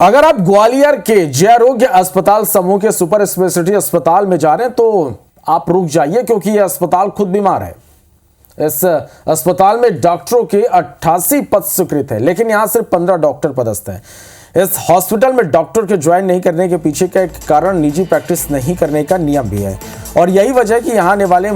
अगर आप ग्वालियर के जय आरोग्य अस्पताल समूह के सुपर स्पेशलिटी अस्पताल में जा रहे हैं तो आप रुक जाइए, क्योंकि यह अस्पताल खुद बीमार है। इस अस्पताल में डॉक्टरों के 88 पद स्वीकृत है, लेकिन यहां सिर्फ 15 डॉक्टर पदस्थ हैं। इस हॉस्पिटल में डॉक्टर के ज्वाइन नहीं करने के पीछे का एक कारण निजी प्रैक्टिस नहीं करने का नियम भी है, और यही वजह है कि यहाँ आने वाले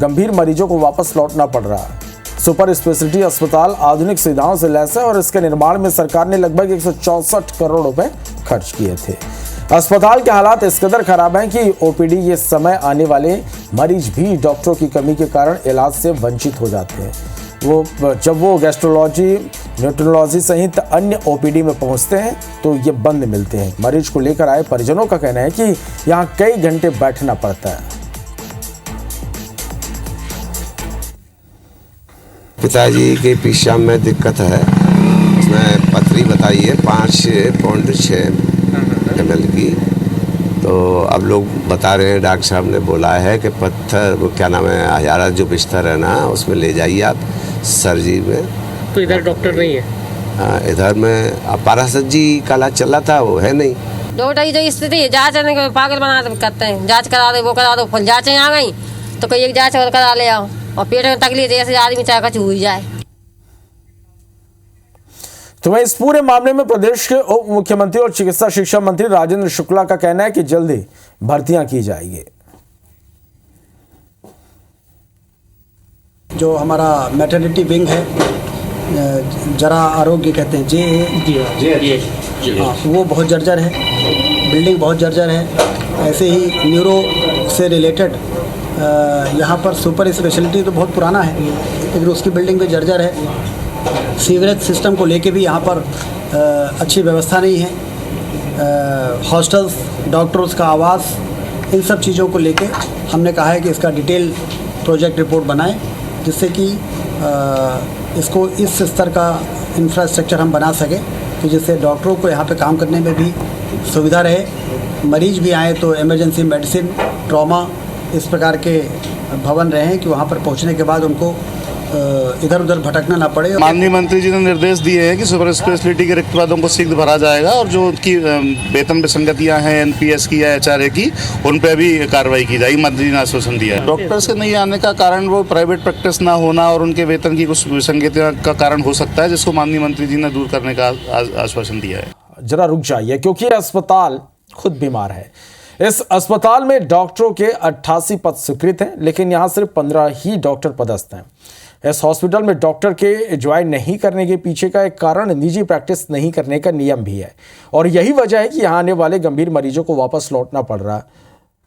गंभीर मरीजों को वापस लौटना पड़ रहा है। सुपर स्पेशलिटी अस्पताल आधुनिक सुविधाओं से लैस है और इसके निर्माण में सरकार ने लगभग 164 करोड़ रुपए खर्च किए थे। अस्पताल के हालात इस कदर खराब हैं कि ओपीडी ये समय आने वाले मरीज भी डॉक्टरों की कमी के कारण इलाज से वंचित हो जाते हैं। जब वो गैस्ट्रोलॉजी, न्यूट्रोलॉजी सहित अन्य ओपीडी में पहुंचते हैं तो ये बंद मिलते हैं। मरीज को लेकर आए परिजनों का कहना है कि यहाँ कई घंटे बैठना पड़ता है। पिताजी के पेशाब में दिक्कत है, उसमें पथरी बताई है 5.6 ml की। तो अब लोग बता रहे हैं, डॉक्टर साहब ने बोला है कि पत्थर वो क्या नाम है, हजारा जो बिस्तर है ना, उसमें ले जाइए आप सर्जरी में। तो इधर डॉक्टर नहीं है? इधर में पारासत जी काला चला था, वो है नहीं। डॉक्टर जो स्थिति है, जाँच पागल बना करते हैं, जाँच करा दो, वो करा दो, फुल जाँचें आ गई तो कोई एक जाँच और करा ले आओ, और पेट में तकलीफ जैसे आदमी चाहे कुछ हो जाए। तो वहीं इस पूरे मामले में प्रदेश के उप मुख्यमंत्री और चिकित्सा शिक्षा मंत्री राजेंद्र शुक्ला का कहना है कि जल्दी भर्तियां की जाएगी। जो हमारा मैटरनिटी विंग है, जरा आरोग्य कहते हैं, जे वो बहुत जर्जर है, बिल्डिंग बहुत जर्जर है। ऐसे ही न्यूरो से रिलेटेड यहाँ पर सुपर स्पेशलिटी तो बहुत पुराना है, लेकिन उसकी बिल्डिंग भी जर्जर है। सीवरेज सिस्टम को लेके भी यहाँ पर अच्छी व्यवस्था नहीं है। हॉस्टल्स, डॉक्टर्स का आवास, इन सब चीज़ों को लेके हमने कहा है कि इसका डिटेल प्रोजेक्ट रिपोर्ट बनाएं, जिससे कि इसको इस स्तर का इंफ्रास्ट्रक्चर हम बना सकें कि जिससे डॉक्टरों को यहाँ पे काम करने में भी सुविधा रहे। मरीज भी आए तो इमरजेंसी मेडिसिन, ट्रॉमा, इस प्रकार के भवन रहे हैं कि वहाँ पर पहुँचने के बाद उनको इधर उधर भटकना ना पड़े। माननीय मंत्री जी ने निर्देश दिए हैं कि सुपर स्पेशलिटी के रिक्त पदों को शीघ्र भरा जाएगा, और जो उनकी वेतन विसंगतियां हैं एनपीएस की या एचआरए की, उन पर भी कार्रवाई की जाएगी। मंत्री ने आश्वासन दिया है। डॉक्टर से नहीं आने का कारण वो प्राइवेट प्रैक्टिस ना होना और उनके वेतन की कुछ विसंगतियां का कारण हो सकता है, जिसको माननीय मंत्री जी ने दूर करने का आश्वासन दिया है। जरा रुक जाइए, क्योंकि अस्पताल खुद बीमार है। इस अस्पताल में डॉक्टरों के 88 पद स्वीकृत हैं, लेकिन यहां सिर्फ 15 ही डॉक्टर पदस्थ हैं। इस हॉस्पिटल में डॉक्टर के ज्वाइन नहीं करने के पीछे का एक कारण निजी प्रैक्टिस नहीं करने का नियम भी है, और यही वजह है कि यहाँ आने वाले गंभीर मरीजों को वापस लौटना पड़ रहा है।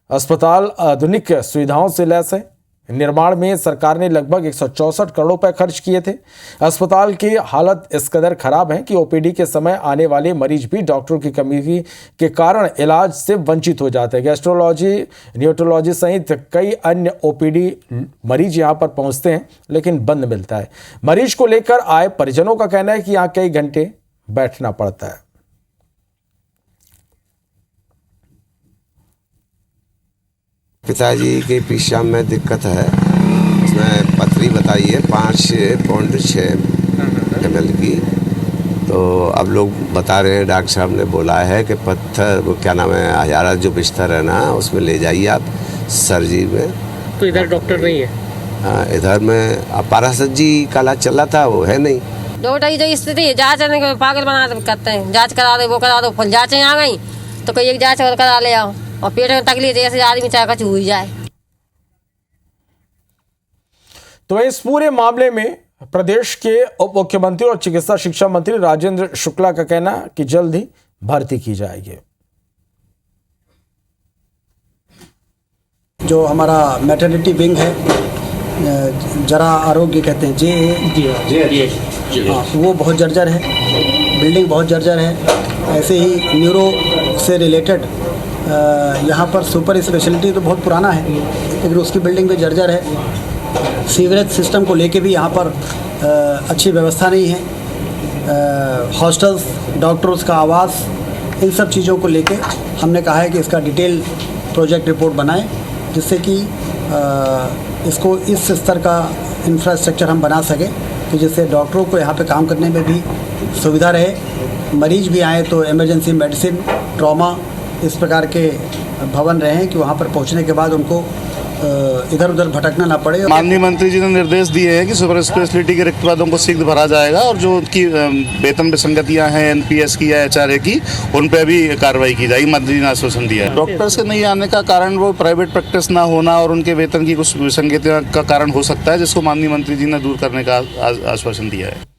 अस्पताल आधुनिक सुविधाओं से लैस है। निर्माण में सरकार ने लगभग 164 करोड़ रुपए खर्च किए थे। अस्पताल की हालत इस कदर खराब है कि ओपीडी के समय आने वाले मरीज भी डॉक्टरों की कमी के कारण इलाज से वंचित हो जाते हैं। गैस्ट्रोलॉजी, न्यूट्रोलॉजी सहित कई अन्य ओपीडी मरीज यहां पर पहुंचते हैं, लेकिन बंद मिलता है। मरीज को लेकर आए परिजनों का कहना है कि यहाँ कई घंटे बैठना पड़ता है। पिताजी के पेशाब में दिक्कत है, उसमें पथरी बताई है 5.6 ml की। तो अब लोग बता रहे हैं, डॉक्टर साहब ने बोला है कि पत्थर वो क्या नाम है, हजारा जो बिस्तर है ना, उसमें ले जाइए आप सर्जरी में। तो इधर डॉक्टर नहीं है? इधर में पारासत जी काला चला था, वो है नहीं। डॉक्टर जो स्थिति है, जाँच पागल बना करते हैं, जाँच करा दो, वो करा दो, फुल जाँचें आ गई तो कोई एक जाँच और करा ले आओ, और पेट में तकलीफ जैसे आदमी चाहे कुछ हो जाए। तो इस पूरे मामले में प्रदेश के उप मुख्यमंत्री और चिकित्सा शिक्षा मंत्री राजेंद्र शुक्ला का कहना कि जल्द ही भर्ती की जाएगी। जो हमारा मैटरनिटी विंग है, जरा आरोग्य कहते हैं, जे वो बहुत जर्जर है, बिल्डिंग बहुत जर्जर है। ऐसे ही न्यूरो से रिलेटेड यहाँ पर सुपर स्पेशलिटी तो बहुत पुराना है, लेकिन उसकी बिल्डिंग भी जर्जर है। सीवरेज सिस्टम को लेके भी यहाँ पर अच्छी व्यवस्था नहीं है। हॉस्टल्स, डॉक्टर्स का आवास, इन सब चीज़ों को लेके हमने कहा है कि इसका डिटेल प्रोजेक्ट रिपोर्ट बनाएं, जिससे कि इसको इस स्तर का इंफ्रास्ट्रक्चर हम बना सकें कि जिससे डॉक्टरों को यहाँ पे काम करने में भी सुविधा रहे। मरीज भी आए तो इमरजेंसी मेडिसिन, ट्रॉमा, इस प्रकार के भवन रहे हैं कि वहाँ पर पहुँचने के बाद उनको इधर उधर भटकना ना पड़े। माननीय मंत्री जी ने निर्देश दिए हैं कि सुपर स्पेशलिटी के रिक्त पदों को शीघ्र भरा जाएगा और जो उनकी वेतन विसंगतियां हैं एनपीएस की या एचआरए की, उन पर भी कार्रवाई की जाएगी। मंत्री ने आश्वासन दिया है। डॉक्टर्स के नहीं आने का कारण वो प्राइवेट प्रैक्टिस ना होना और उनके वेतन की कुछ विसंगतियां का कारण हो सकता है, जिसको माननीय मंत्री जी ने दूर करने का आश्वासन दिया है।